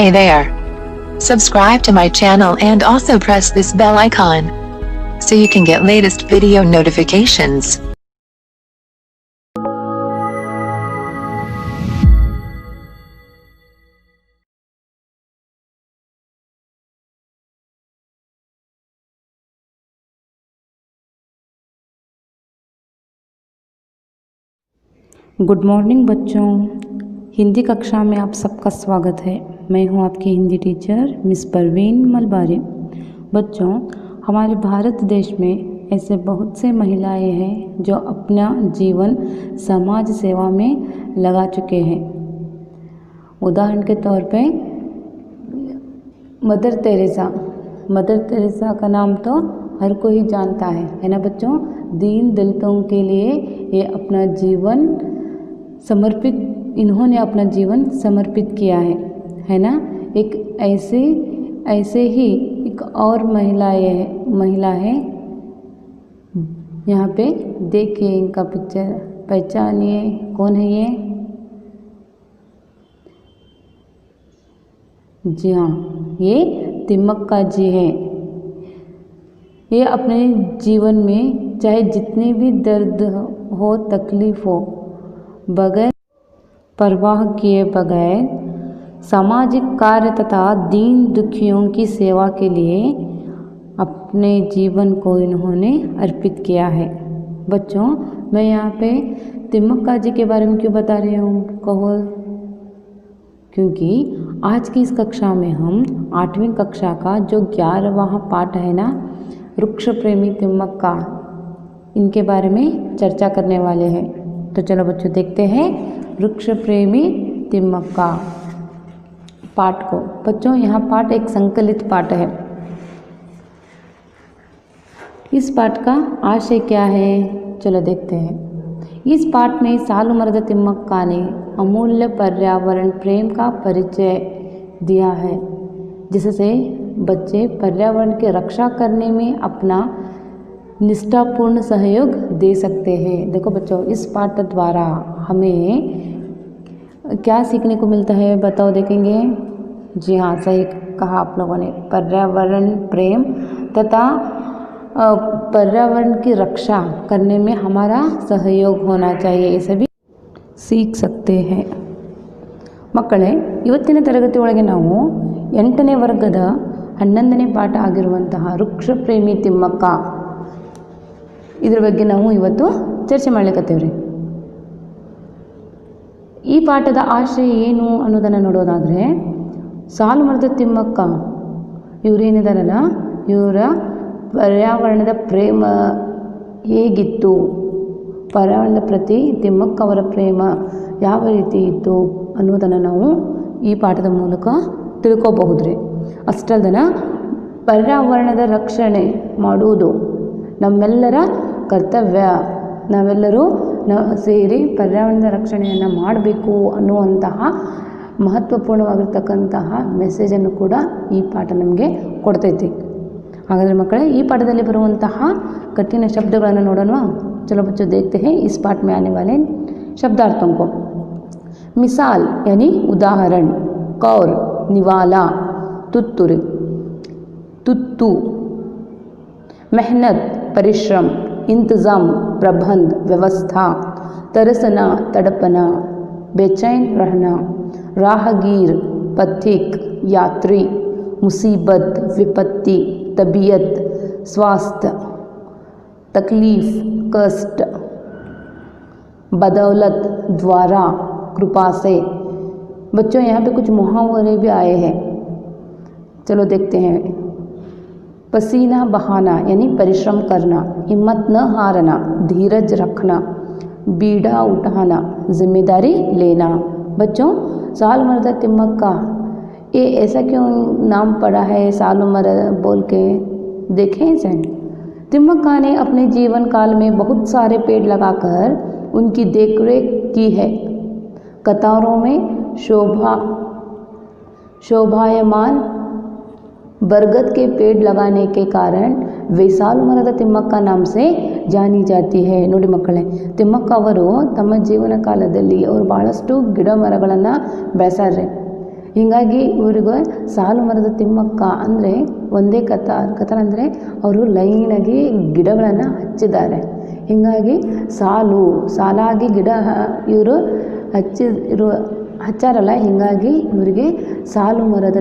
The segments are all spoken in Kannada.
Hey there. Subscribe to my channel and also press this bell icon so you can get latest video notifications. Good morning बच्चों, हिंदी कक्षा में आप सबका स्वागत है। मैं हूं आपकी हिंदी टीचर मिस परवीन मलबारी। बच्चों, हमारे भारत देश में ऐसे बहुत से महिलाएं हैं जो अपना जीवन समाज सेवा में लगा चुके हैं। उदाहरण के तौर पे मदर तेरेसा का नाम तो हर कोई जानता है ना बच्चों। दीन दलितों के लिए ये अपना जीवन इन्होंने अपना जीवन समर्पित किया है ना। एक ऐसे ही एक और महिला है, यहाँ पे देखिए इनका पिक्चर, पहचानिए कौन है ये। जी हाँ, ये तिम्मक्का जी हैं। ये अपने जीवन में चाहे जितनी भी दर्द हो, तकलीफ हो, बगैर परवाह किए बगैर सामाजिक कार्य तथा दीन दुखियों की सेवा के लिए अपने जीवन को इन्होंने अर्पित किया है। बच्चों, मैं यहाँ पे तिम्मक्का जी के बारे में क्यों बता रही हूँ कहो, क्योंकि आज की इस कक्षा में हम 8वीं कक्षा का जो 11वां पाठ है ना, वृक्ष प्रेमी तिम्मक्का, इनके बारे में चर्चा करने वाले हैं। तो चलो बच्चों देखते हैं वृक्ष प्रेमी तिम्मक्का पाठ को। बच्चों, यहाँ पाठ एक संकलित पाठ है। इस पाठ का आशय क्या है, चलो देखते हैं। इस पाठ में सालुमರದ तिम्मक्का ने अमूल्य पर्यावरण प्रेम का परिचय दिया है, जिससे बच्चे पर्यावरण की रक्षा करने में अपना निष्ठापूर्ण सहयोग दे सकते हैं। देखो बच्चों, इस पाठ द्वारा हमें क्या सीखने को मिलता है बताओ, देखेंगे। जी हाँ, सही कहा आप लोगों ने। पर्यावरण प्रेम तथा पर्यावरण की रक्षा करने में हमारा सहयोग होना चाहिए, ये सभी सीख सकते हैं। ಮಕ್ಕಳೇ, ಇವತ್ತಿನ ತರಗತಿ ಒಳಗೆ ನಾವು 8ನೇ ವರ್ಗದ 11ನೇ ಪಾಠ ಆಗಿರುವಂತಹ ವೃಕ್ಷ ಪ್ರೇಮಿ ತಿಮ್ಮಕ್ಕ ಇದ್ರ ಬಗ್ಗೆ ನಾವು ಇವತ್ತು ಚರ್ಚೆ ಮಾಡ್ಲಿಕ್ಕತ್ತೇವ್ರಿ। ಈ ಪಾಠದ ಆಶಯ ಏನು ಅನ್ನೋದನ್ನು ನೋಡೋದಾದರೆ, ಸಾಲುಮರದ ತಿಮ್ಮಕ್ಕ ಇವರೇನಿದಾರಲ್ಲ, ಇವರ ಪರ್ಯಾವರಣದ ಪ್ರೇಮ ಹೇಗಿತ್ತು, ಪರ್ಯಾವರಣದ ಪ್ರತಿ ತಿಮ್ಮಕ್ಕ ಅವರ ಪ್ರೇಮ ಯಾವ ರೀತಿ ಇತ್ತು ಅನ್ನೋದನ್ನು ನಾವು ಈ ಪಾಠದ ಮೂಲಕ ತಿಳ್ಕೋಬಹುದ್ರಿ। ಅಷ್ಟಲ್ದನ ಪರ್ಯಾವರಣದ ರಕ್ಷಣೆ ಮಾಡುವುದು ನಮ್ಮೆಲ್ಲರ ಕರ್ತವ್ಯ, ನಾವೆಲ್ಲರೂ ಸೇರಿ ಪರ್ಯಾವರಣದ ರಕ್ಷಣೆಯನ್ನು ಮಾಡಬೇಕು ಅನ್ನುವಂತಹ ಮಹತ್ವಪೂರ್ಣವಾಗಿರ್ತಕ್ಕಂತಹ ಮೆಸೇಜನ್ನು ಕೂಡ ಈ ಪಾಠ ನಮಗೆ ಕೊಡ್ತೈತಿ। ಹಾಗಾದರೆ ಮಕ್ಕಳೇ, ಈ ಪಾಠದಲ್ಲಿ ಬರುವಂತಹ कठिन शब्दಗಳನ್ನು ನೋಡೋಣ। चलो बच्चों देखते हैं इस पाठ में आने वाले शब्दार्थों को। मिसाल यानी उदाहरण, कौर निवाला, तुत्तुर तुत्तु, मेहनत परिश्रम, इंतज़ाम प्रबंध व्यवस्था, तरसना तड़पना, बेचैन रहना, राहगीर पथिक यात्री, मुसीबत विपत्ति, तबीयत स्वास्थ्य, तकलीफ कष्ट, बदौलत द्वारा कृपा से। बच्चों, यहाँ पे कुछ मुहावरे भी आए हैं, चलो देखते हैं। पसीना बहाना यानी परिश्रम करना, हिम्मत न हारना, धीरज रखना, बीड़ा उठाना, जिम्मेदारी लेना। बच्चों, सालुमರದ तिम्मक्का, ये ऐसा क्यों नाम पड़ा है सालुमर बोल के, देखें इसे। तिम्मक्का ने अपने जीवन काल में बहुत सारे पेड़ लगाकर उनकी देखरेख की है। कतारों में शोभायमान बरगद के पेड़ लगाने के कारण वे ಸಾಲುಮರದ ತಿಮ್ಮಕ್ಕ नाम से जानी जाती है। ನೋಡಿ ಮಕ್ಕಳೇ, ತಿಮ್ಮಕ್ಕ ಅವರು ತಮ್ಮ ಜೀವನ ಕಾಲದಲ್ಲಿ ಅವರು ಬಹಳಷ್ಟು ಗಿಡ ಮರಗಳನ್ನು ಬೆಳೆಸಾರ್ರೆ। ಹೀಗಾಗಿ ಇವರಿಗೆ ಸಾಲು ಮರದ ತಿಮ್ಮಕ್ಕ ಅಂದರೆ ಒಂದೇ ಕತಾರ್ ಅಂದರೆ ಅವರು ಲೈನಾಗಿ ಗಿಡಗಳನ್ನು ಹಚ್ಚಿದ್ದಾರೆ. ಹೀಗಾಗಿ ಸಾಲಾಗಿ ಗಿಡ ಇವರು ಹಚ್ಚಾರಲ್ಲ, ಹೀಗಾಗಿ ಇವರಿಗೆ ಸಾಲು ಮರದ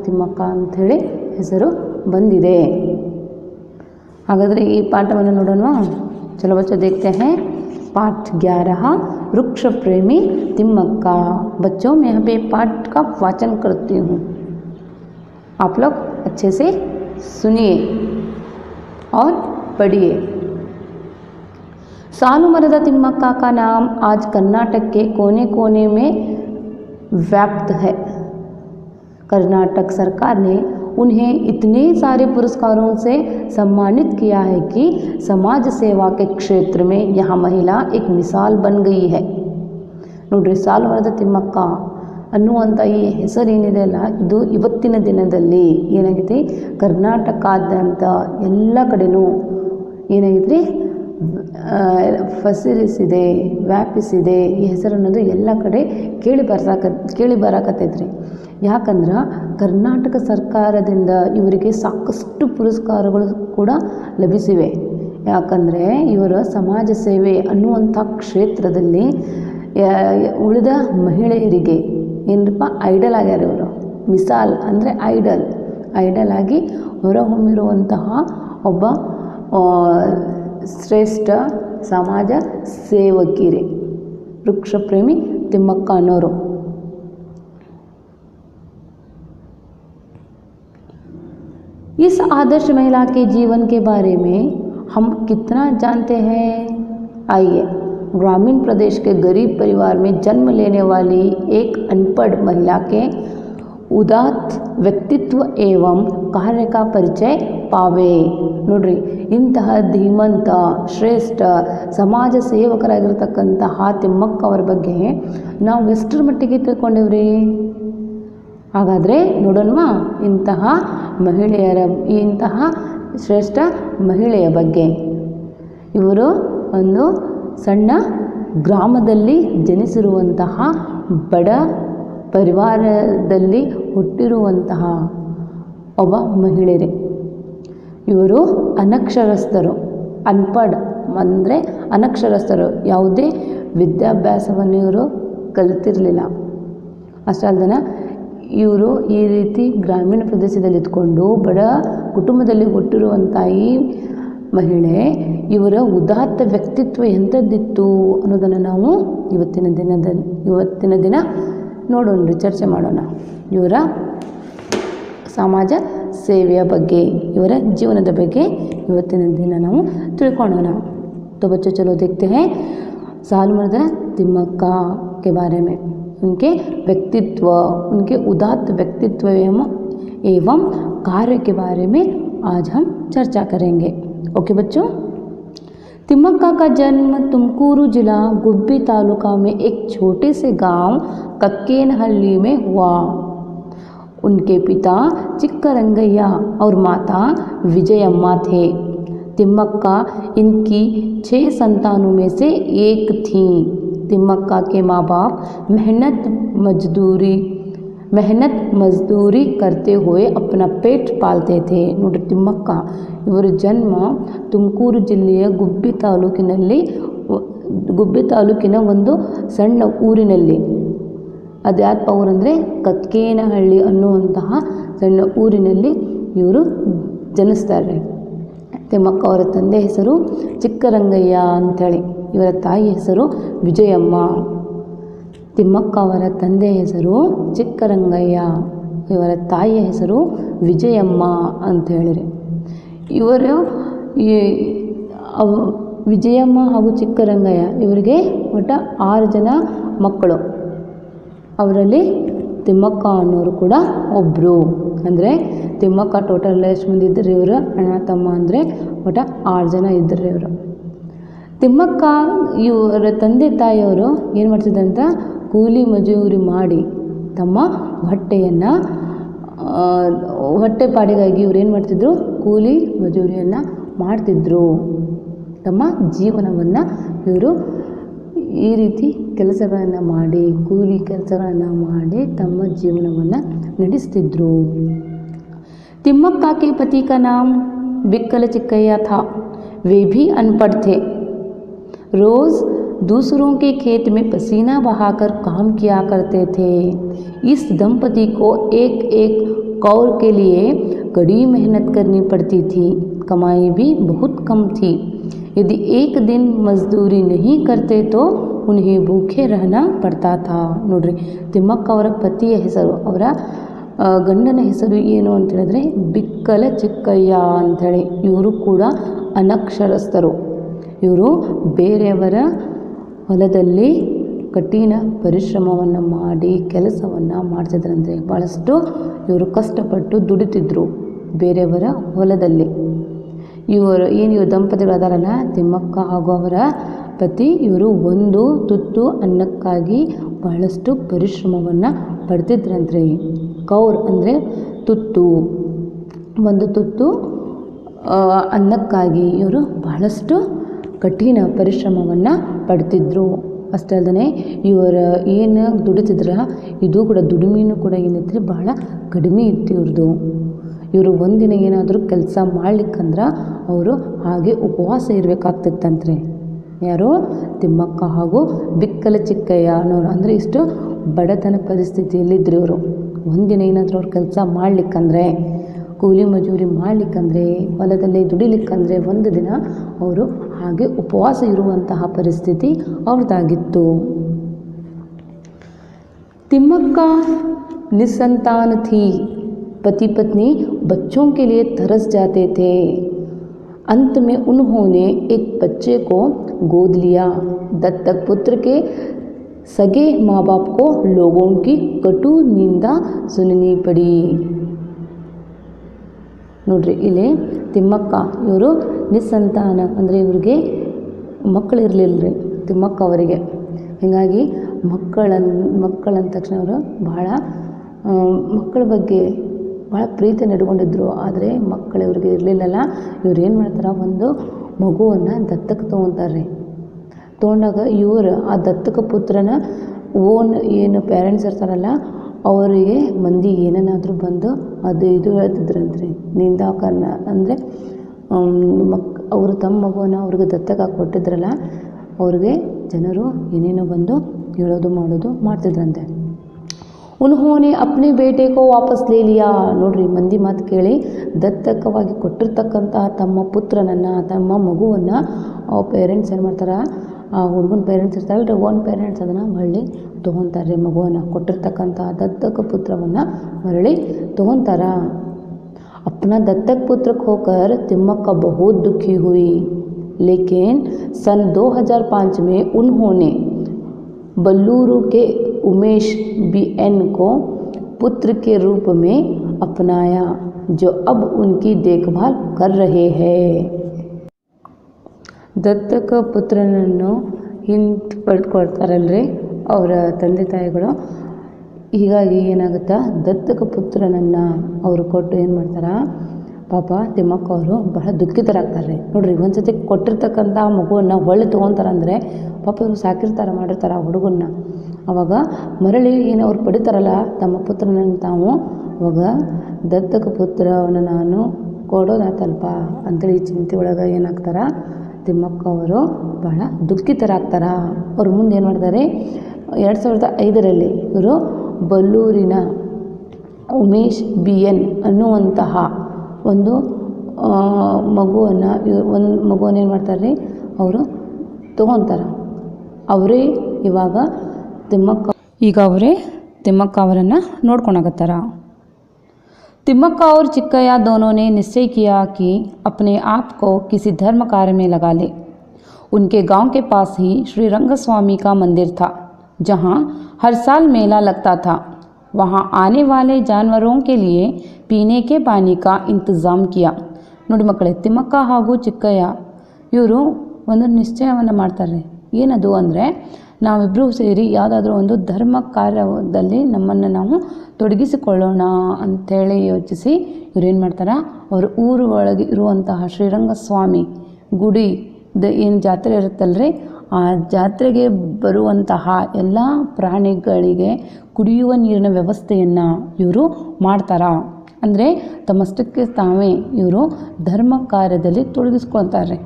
ತಿಮ್ಮಕ್ಕ ಅಂಥೇಳಿ ಹೆಸರು ಬಂದಿದೆ. ಹಾಗಾದರೆ ಈ ಪಾಠವನ್ನು ನೋಡೋಣ. चलो बच्चों देखते हैं पाठ 11 वृक्ष प्रेमी तिम्मक्का। बच्चों मैं यहाँ पे पाठ का वाचन करती हूँ, आप लोग अच्छे से सुनिए और पढ़िए। सालू मरदा तिम्मक्का का नाम आज कर्नाटक के कोने कोने में व्याप्त है। कर्नाटक सरकार ने उन्हें इतने सारे पुरस्कारों से सम्मानित किया है कि समाज सेवा के क्षेत्र में यह महिला एक मिसाल बन गई है। ನೋಡ್ರಿ, ಸಾಲು ಮರದ ತಿಮ್ಮಕ್ಕ ಅನ್ನುವಂಥ ಈ ಹೆಸರೇನಿದೆ ಅಲ್ಲ, ಇದು ಇವತ್ತಿನ ದಿನದಲ್ಲಿ ಏನಾಗಿದೆ, ಕರ್ನಾಟಕಾದ್ಯಂತ ಎಲ್ಲ ಕಡೆನೂ ಏನಾಗಿದೆ ಪಸರಿಸಿದೆ, ವ್ಯಾಪಿಸಿದೆ. ಈ ಹೆಸರು ಅನ್ನೋದು ಎಲ್ಲ ಕಡೆ ಕೇಳಿ ಬರಾಕತ್ತೈತ್ರಿ. ಯಾಕಂದ್ರೆ ಕರ್ನಾಟಕ ಸರ್ಕಾರದಿಂದ ಇವರಿಗೆ ಸಾಕಷ್ಟು ಪುರಸ್ಕಾರಗಳು ಕೂಡ ಲಭಿಸಿವೆ. ಯಾಕಂದರೆ ಇವರ ಸಮಾಜ ಸೇವೆ ಅನ್ನುವಂಥ ಕ್ಷೇತ್ರದಲ್ಲಿ ಉಳಿದ ಮಹಿಳೆಯರಿಗೆ ಏನಪ್ಪ ಐಡಲ್ ಆಗ್ಯಾರ ಇವರು. ಮಿಸಾಲ್ ಅಂದರೆ ಐಡಲ್ ಆಗಿ ಹೊರಹೊಮ್ಮಿರುವಂತಹ ಒಬ್ಬ ಶ್ರೇಷ್ಠ ಸಮಾಜ ಸೇವಕಿಯರೇ ವೃಕ್ಷ ಪ್ರೇಮಿ ತಿಮ್ಮಕ್ಕ ಅನ್ನೋರು. इस आदर्श महिला के जीवन के बारे में हम कितना जानते हैं? आइए, ग्रामीण प्रदेश के गरीब परिवार में जन्म लेने वाली एक अनपढ़ महिला के उदात्त व्यक्तित्व एवं कार्य का परिचय पावे. ನೋಡ್ರಿ, ಇಂತಹ ಧೀಮಂತ ಶ್ರೇಷ್ಠ ಸಮಾಜ ಸೇವಕರಾಗಿರ್ತಕ್ಕಂತಹ ತಿಮ್ಮಕ್ಕ ಅವರ ಬಗ್ಗೆ ನಾವು ಎಷ್ಟರ ಮಟ್ಟಿಗೆ ತಿಳ್ಕೊಂಡೇವ್ರಿ? ಹಾಗಾದರೆ ನೋಡೋಣವಾ ಇಂತಹ ಶ್ರೇಷ್ಠ ಮಹಿಳೆಯ ಬಗ್ಗೆ. ಇವರು ಒಂದು ಸಣ್ಣ ಗ್ರಾಮದಲ್ಲಿ ಜನಿಸಿರುವಂತಹ ಬಡ ಪರಿವಾರದಲ್ಲಿ ಹುಟ್ಟಿರುವಂತಹ ಒಬ್ಬ ಮಹಿಳೆಯರೇ. ಇವರು ಅನಕ್ಷರಸ್ಥರು, ಅನ್ಪಡ್ ಅಂದರೆ ಅನಕ್ಷರಸ್ಥರು, ಯಾವುದೇ ವಿದ್ಯಾಭ್ಯಾಸವನ್ನು ಇವರು ಕಲಿತಿರಲಿಲ್ಲ. ಅಷ್ಟೇ ಅಲ್ದನ ಇವರು ಈ ರೀತಿ ಗ್ರಾಮೀಣ ಪ್ರದೇಶದಲ್ಲಿ ಇದ್ಕೊಂಡು ಬಡ ಕುಟುಂಬದಲ್ಲಿ ಹುಟ್ಟಿರುವಂಥ ಈ ಮಹಿಳೆ, ಇವರ ಉದಾತ್ತ ವ್ಯಕ್ತಿತ್ವ ಎಂಥದ್ದಿತ್ತು ಅನ್ನೋದನ್ನು ನಾವು ಇವತ್ತಿನ ದಿನ ನೋಡೋಣ, ಚರ್ಚೆ ಮಾಡೋಣ. ಇವರ ಸಮಾಜ ಸೇವೆಯ ಬಗ್ಗೆ, ಇವರ ಜೀವನದ ಬಗ್ಗೆ ಇವತ್ತಿನ ದಿನ ನಾವು ತಿಳ್ಕೊಳ್ಳೋಣ. तो बच्चों चलो देखते हैं सालू मरदा तिम्मक्का के बारे में, उनके व्यक्तित्व, उनके उदात्त व्यक्तित्व एवं कार्य के बारे में आज हम चर्चा करेंगे. ओके बच्चों, तिम्मक्का का जन्म तुमकूरू जिला गुब्बी तालुका में एक छोटे से गांव कक्केनहल्ली में हुआ. उनके पिता चिक्करंगैया और माता विजयम्मा थे. तिम्मक्का इनकी 6 संतानों में से एक थी. तिम्मक्का के माँ बाप मेहनत मजदूरी करते हुए अपना पेट पालते थे. ನೋಡಿ, ತಿಮ್ಮಕ್ಕ ಇವರ ಜನ್ಮ ತುಮಕೂರು ಜಿಲ್ಲೆಯ ಗುಬ್ಬಿ ತಾಲೂಕಿನ ಒಂದು ಸಣ್ಣ ಊರಿನಲ್ಲಿ, ಅದ್ಯಾತ್ಪ ಊರಂದರೆ ಕಕ್ಕೇನಹಳ್ಳಿ ಅನ್ನುವಂತಹ ಸಣ್ಣ ಊರಿನಲ್ಲಿ ಇವರು ಜನಿಸ್ತಾರೆ. ತಿಮ್ಮಕ್ಕ ಅವರ ತಂದೆ ಹೆಸರು ಚಿಕ್ಕರಂಗಯ್ಯ ಅಂಥೇಳಿ, ಇವರ ತಾಯಿ ಹೆಸರು ವಿಜಯಮ್ಮ. ತಿಮ್ಮಕ್ಕ ಅವರ ತಂದೆ ಹೆಸರು ಚಿಕ್ಕರಂಗಯ್ಯ, ಇವರ ತಾಯಿಯ ಹೆಸರು ವಿಜಯಮ್ಮ ಅಂತ ಹೇಳಿರಿ. ಇವರು ವಿಜಯಮ್ಮ ಹಾಗೂ ಚಿಕ್ಕರಂಗಯ್ಯ ಇವರಿಗೆ ಒಟ್ಟು 6 ಜನ ಮಕ್ಕಳು. ಅವರಲ್ಲಿ ತಿಮ್ಮಕ್ಕ ಅನ್ನೋರು ಕೂಡ ಒಬ್ಬರು. ಅಂದರೆ ತಿಮ್ಮಕ್ಕ ಟೋಟಲ್ ಎಷ್ಟು ಮಂದಿ ಇದ್ದರು ಇವರು ಅಣ್ಣ ತಮ್ಮ ಅಂದರೆ ಒಟ್ಟು 6 ಜನ ಇದ್ದರು ಇವರು. ತಿಮ್ಮಕ್ಕ ಇವರ ತಂದೆ ತಾಯಿಯವರು ಏನು ಮಾಡ್ತಿದ್ದಂತ ಕೂಲಿ ಮಜೂರಿ ಮಾಡಿ ತಮ್ಮ ಹೊಟ್ಟೆಪಾಡಿಗಾಗಿ ಇವ್ರು ಏನು ಮಾಡ್ತಿದ್ರು, ಕೂಲಿ ಮಜೂರಿಯನ್ನು ಮಾಡ್ತಿದ್ರು. ತಮ್ಮ ಜೀವನವನ್ನು ಇವರು ಈ ರೀತಿ ಕೆಲಸಗಳನ್ನು ಮಾಡಿ ಕೂಲಿ ಕೆಲಸಗಳನ್ನು ಮಾಡಿ ತಮ್ಮ ಜೀವನವನ್ನು ನಡೆಸ್ತಿದ್ರು. तिम्मक्का के पति का नाम बिक्कल चिक्कैया था। वे भी अनपढ़ थे। रोज़ दूसरों के खेत में पसीना बहाकर काम किया करते थे। इस दंपति को एक एक कौर के लिए कड़ी मेहनत करनी पड़ती थी। कमाई भी बहुत कम थी। यदि एक दिन मजदूरी नहीं करते तो उन्हें भूखे रहना पड़ता था. ನೋಡ್ರಿ, ತಿಮ್ಮಕ್ಕ ಅವರ ಪತಿಯ ಹೆಸರು, ಅವರ ಗಂಡನ ಹೆಸರು ಏನು ಅಂತ ಹೇಳಿದ್ರೆ ಬಿಕ್ಕಲ ಚಿಕ್ಕಯ್ಯ ಅಂಥೇಳಿ. ಇವರು ಕೂಡ ಅನಕ್ಷರಸ್ಥರು. ಇವರು ಬೇರೆಯವರ ಹೊಲದಲ್ಲಿ ಕಠಿಣ ಪರಿಶ್ರಮವನ್ನು ಮಾಡಿ ಕೆಲಸವನ್ನು ಮಾಡ್ತಿದ್ರಂತೆ. ಭಾಳಷ್ಟು ಇವರು ಕಷ್ಟಪಟ್ಟು ದುಡಿತಿದ್ರು ಬೇರೆಯವರ ಹೊಲದಲ್ಲಿ. ಇವರು ದಂಪತಿಗಳು ಅದಾರಲ್ಲ, ತಿಮ್ಮಕ್ಕ ಹಾಗೂ ಅವರ ಪತಿ, ಇವರು ಒಂದು ತುತ್ತು ಅನ್ನಕ್ಕಾಗಿ ಬಹಳಷ್ಟು ಪರಿಶ್ರಮವನ್ನು ಪಡ್ತಿದ್ರಂತೆ. ಕೌರ್ ಅಂದರೆ ತುತ್ತು, ಒಂದು ತುತ್ತು ಅನ್ನಕ್ಕಾಗಿ ಇವರು ಬಹಳಷ್ಟು ಕಠಿಣ ಪರಿಶ್ರಮವನ್ನು ಪಡ್ತಿದ್ರು. ಅಷ್ಟೇ ಅಲ್ಲದೆ ಇವರ ಏನು ದುಡಿತಿದ್ರ ಇದು ಕೂಡ ದುಡಿಮೆನೂ ಕೂಡ ಏನೈತ್ರಿ ಬಹಳ ಕಡಿಮೆ ಇತ್ತು ಇವ್ರದ್ದು. ಇವರು ಒಂದಿನ ಏನಾದರೂ ಕೆಲಸ ಮಾಡ್ಲಿಕ್ಕಂದ್ರೆ ಅವರು ಹಾಗೆ ಉಪವಾಸ ಇರಬೇಕಾಗ್ತಿತ್ತಂತ್ರಿ. ಯಾರು? ತಿಮ್ಮಕ್ಕ ಹಾಗೂ ಬಿಕ್ಕಲ ಚಿಕ್ಕಯ್ಯ ಅನ್ನೋರು. ಅಂದರೆ ಇಷ್ಟು ಬಡತನ ಪರಿಸ್ಥಿತಿಯಲ್ಲಿದ್ದರು ಇವರು. ಒಂದಿನ ಏನಾದರೂ ಅವ್ರು ಕೆಲಸ ಮಾಡಲಿಕ್ಕಂದ್ರೆ, ಕೂಲಿ ಮಜೂರಿ ಮಾಡಲಿಕ್ಕಂದ್ರೆ, ಹೊಲದಲ್ಲಿ ದುಡಿಲಿಕ್ಕಂದ್ರೆ ಒಂದು ದಿನ ಅವರು ಹಾಗೆ ಉಪವಾಸ ಇರುವಂತಹ ಪರಿಸ್ಥಿತಿ ಅವ್ರದ್ದಾಗಿತ್ತು. ತಿಮ್ಮಕ್ಕ निसंतान थी। पति पत्नी बच्चों के लिए तरस जाते थे। अंत में उन्होंने एक बच्चे को गोद लिया। दत्तक पुत्र के सगे माँ बाप को लोगों की कटु निंदा सुननी पड़ी. ನೋಡ್ರಿ, ಇಲ್ಲಿ ತಿಮ್ಮಕ್ಕ ಇವರು ನಿಸ್ಸಂತಾನ ಅಂದರೆ ಇವ್ರಿಗೆ ಮಕ್ಕಳಿರಲಿಲ್ಲರಿ ತಿಮ್ಮಕ್ಕ ಅವರಿಗೆ. ಹೀಗಾಗಿ ಮಕ್ಕಳಂದ ತಕ್ಷಣ ಅವರು ಬಹಳ ಮಕ್ಕಳ ಬಗ್ಗೆ ಭಾಳ ಪ್ರೀತಿ ನಡ್ಕೊಂಡಿದ್ರು. ಆದರೆ ಮಕ್ಕಳು ಇವ್ರಿಗೆ ಇರಲಿಲ್ಲಲ್ಲ. ಇವ್ರು ಏನು ಮಾಡ್ತಾರೆ, ಒಂದು ಮಗುವನ್ನು ದತ್ತಕ್ಕೆ ತೊಗೊತಾರೆ. ತೊಗೊಂಡಾಗ ಇವರು ಆ ದತ್ತಕ ಪುತ್ರನ ಓನ್ ಏನು ಪೇರೆಂಟ್ಸ್ ಇರ್ತಾರಲ್ಲ ಅವರಿಗೆ ಮಂದಿ ಏನೇನಾದರೂ ಬಂದು ಅದು ಇದು ಹೇಳ್ತಿದ್ರಂತ್ರಿ, ನಿಂದಾಕರಣ. ಅಂದರೆ ಅವರು ತಮ್ಮ ಮಗುವನ್ನು ಅವ್ರಿಗೆ ದತ್ತಕ್ಕೆ ಕೊಟ್ಟಿದ್ರಲ್ಲ ಅವ್ರಿಗೆ ಜನರು ಏನೇನೋ ಬಂದು ಹೇಳೋದು ಮಾಡೋದು ಮಾಡ್ತಿದ್ರಂತೆ. ಉನ್ಹೋನೆ ಅಪ್ನೆ ಬೇಟೆ ಕೋ ವಾಪಸ್ ಲೇ ಲಿಯಾ. ನೋಡ್ರಿ, ಮಂದಿ ಮಾತು ಕೇಳಿ ದತ್ತಕವಾಗಿ ಕೊಟ್ಟಿರ್ತಕ್ಕಂತಹ ತಮ್ಮ ಪುತ್ರನನ್ನು, ತಮ್ಮ ಮಗುವನ್ನು ಆ ಪೇರೆಂಟ್ಸ್ ಏನು ಮಾಡ್ತಾರೆ, ಆ ಹುಡುಗನ ಪೇರೆಂಟ್ಸ್ ಇರ್ತಾರಲ್ರಿ, ಓನ್ ಪೇರೆಂಟ್ಸ್ ಅದನ್ನು ಮರಳಿ ತೊಗೊತಾರೆ. ಮಗುವನ್ನು ಕೊಟ್ಟಿರ್ತಕ್ಕಂತಹ ದತ್ತಕ ಪುತ್ರವನ್ನು ಮರಳಿ ತೊಗೊತಾರ. अपना दत्तक पुत्र खोकर तिम्मक्का बहुत दुखी हुई, लेकिन सन 2005 में उन्होंने बल्लूरू के उमेश BN को पुत्र के रूप में अपनाया, जो अब उनकी देखभाल कर रहे हैं. ದತ್ತಕ ಪುತ್ರನನ್ನು ಪಡೆದುಕೊಳ್ತಾರಲ್ರಿ ಅವರ ತಂದೆ ತಾಯಿಗಳು. ಹೀಗಾಗಿ ಏನಾಗುತ್ತಾ, ದತ್ತಕ ಪುತ್ರನನ್ನು ಅವರು ಕೊಟ್ಟು ಏನು ಮಾಡ್ತಾರೆ, ಪಾಪ ತಿಮ್ಮಕ್ಕ ಅವರು ಬಹಳ ದುಃಖಿತರಾಗ್ತಾರೆ. ನೋಡ್ರಿ, ಒಂದು ಸತಿ ಕೊಟ್ಟಿರ್ತಕ್ಕಂಥ ಮಗುವನ್ನು ಹೊಳ್ಳಿ ತೊಗೊತಾರಂದರೆ ಪಾಪ ಇವರು ಸಾಕಿರ್ತಾರೆ, ಮಾಡಿರ್ತಾರೆ ಆ ಹುಡುಗನ್ನ. ಅವಾಗ ಮರಳಿ ಏನು ಅವ್ರು ಪಡಿತಾರಲ್ಲ ತಮ್ಮ ಪುತ್ರನನ್ನು ತಾವು, ಅವಾಗ ದತ್ತಕ ಪುತ್ರವನ್ನು ನಾನು ಕೊಡೋದಾತಲ್ಪ ಅಂತೇಳಿ ಚಿಂತೆ ಒಳಗೆ ಏನಾಗ್ತಾರ, ತಿಮ್ಮಕ್ಕ ಅವರು ಬಹಳ ದುಃಖಿತರಾಗ್ತಾರ. ಅವ್ರು ಮುಂದೆ ಏನು ಮಾಡ್ತಾರೆ, 2005ರಲ್ಲಿ ಇವರು ಬಲ್ಲೂರಿನ ಉಮೇಶ್ BN ಅನ್ನುವಂತಹ ಒಂದು ಮಗುವನ್ನು ಏನು ಮಾಡ್ತಾರೆ, ಅವರು ತೊಗೊತಾರೆ. ಅವರೇ ಇವಾಗ ತಿಮ್ಮಕ್ಕ ಅವರನ್ನು ನೋಡ್ಕೊಳಕತ್ತಾರ. तिम्मक्का और चिक्कैया दोनों ने निश्चय किया कि अपने आप को किसी धर्म कार्य में लगा ले. उनके गांव के पास ही श्री रंगस्वामी का मंदिर था, जहां हर साल मेला लगता था. वहां आने वाले जानवरों के लिए पीने के पानी का इंतज़ाम किया. ನೋಡಿ ಮಕ್ಕಳೇ, ತಿಮ್ಮಕ್ಕ ಹಾಗೂ ಚಿಕ್ಕಯ್ಯ ಇವರು ಒಂದು ನಿಶ್ಚಯವನ್ನು ಮಾಡ್ತಾರೆ. ಏನದು ಅಂದರೆ, ನಾವಿಬ್ಬರೂ ಸೇರಿ ಯಾವುದಾದ್ರೂ ಒಂದು ಧರ್ಮ ಕಾರ್ಯದಲ್ಲಿ ನಮ್ಮನ್ನು ನಾವು ತೊಡಗಿಸಿಕೊಳ್ಳೋಣ ಅಂಥೇಳಿ ಯೋಚಿಸಿ ಇವ್ರೇನು ಮಾಡ್ತಾರೆ, ಅವರು ಊರು ಒಳಗೆ ಇರುವಂತಹ ಶ್ರೀರಂಗಸ್ವಾಮಿ ಗುಡಿ ಏನು ಜಾತ್ರೆ ಇರುತ್ತಲ್ರಿ ಜಾತ್ರೆಗೆ ಬರುವಂತಹ ಎಲ್ಲ ಪ್ರಾಣಿಗಳಿಗೆ ಕುಡಿಯುವ ನೀರಿನ ವ್ಯವಸ್ಥೆಯನ್ನು ಇವರು ಮಾಡ್ತಾರಾ ಅಂದರೆ ತಮ್ಮಷ್ಟಕ್ಕೆ ತಾವೇ ಇವರು ಧರ್ಮ ಕಾರ್ಯದಲ್ಲಿ ತೊಡಗಿಸ್ಕೊಳ್ತಾರೆ.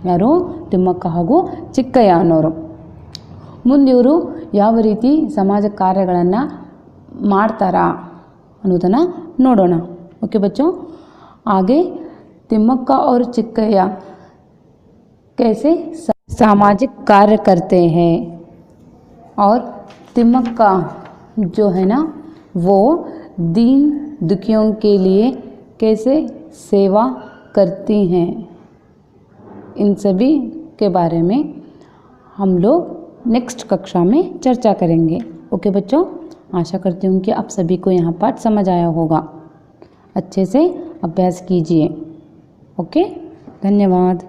ಯಾರು? ತಿಮ್ಮಕ್ಕ ಹಾಗೂ ಚಿಕ್ಕಯ್ಯ ಅನ್ನೋರು. ಮುಂದೆ ಇವರು ಯಾವ ರೀತಿ ಸಮಾಜ ಕಾರ್ಯಗಳನ್ನು ಮಾಡ್ತಾರಾ ಅನ್ನೋದನ್ನು ನೋಡೋಣ. ओके बच्चों, आगे तिम्मक्का और चिक्कैया कैसे सामाजिक कार्य करते हैं और तिम्मक्का जो है ना वो दीन दुखियों के लिए कैसे सेवा करती हैं, इन सभी के बारे में हम लोग नेक्स्ट कक्षा में चर्चा करेंगे. ओके बच्चों, आशा करती हूँ कि आप सभी को यहाँ पाठ समझ आया होगा. अच्छे से अभ्यास कीजिए. ओके, धन्यवाद.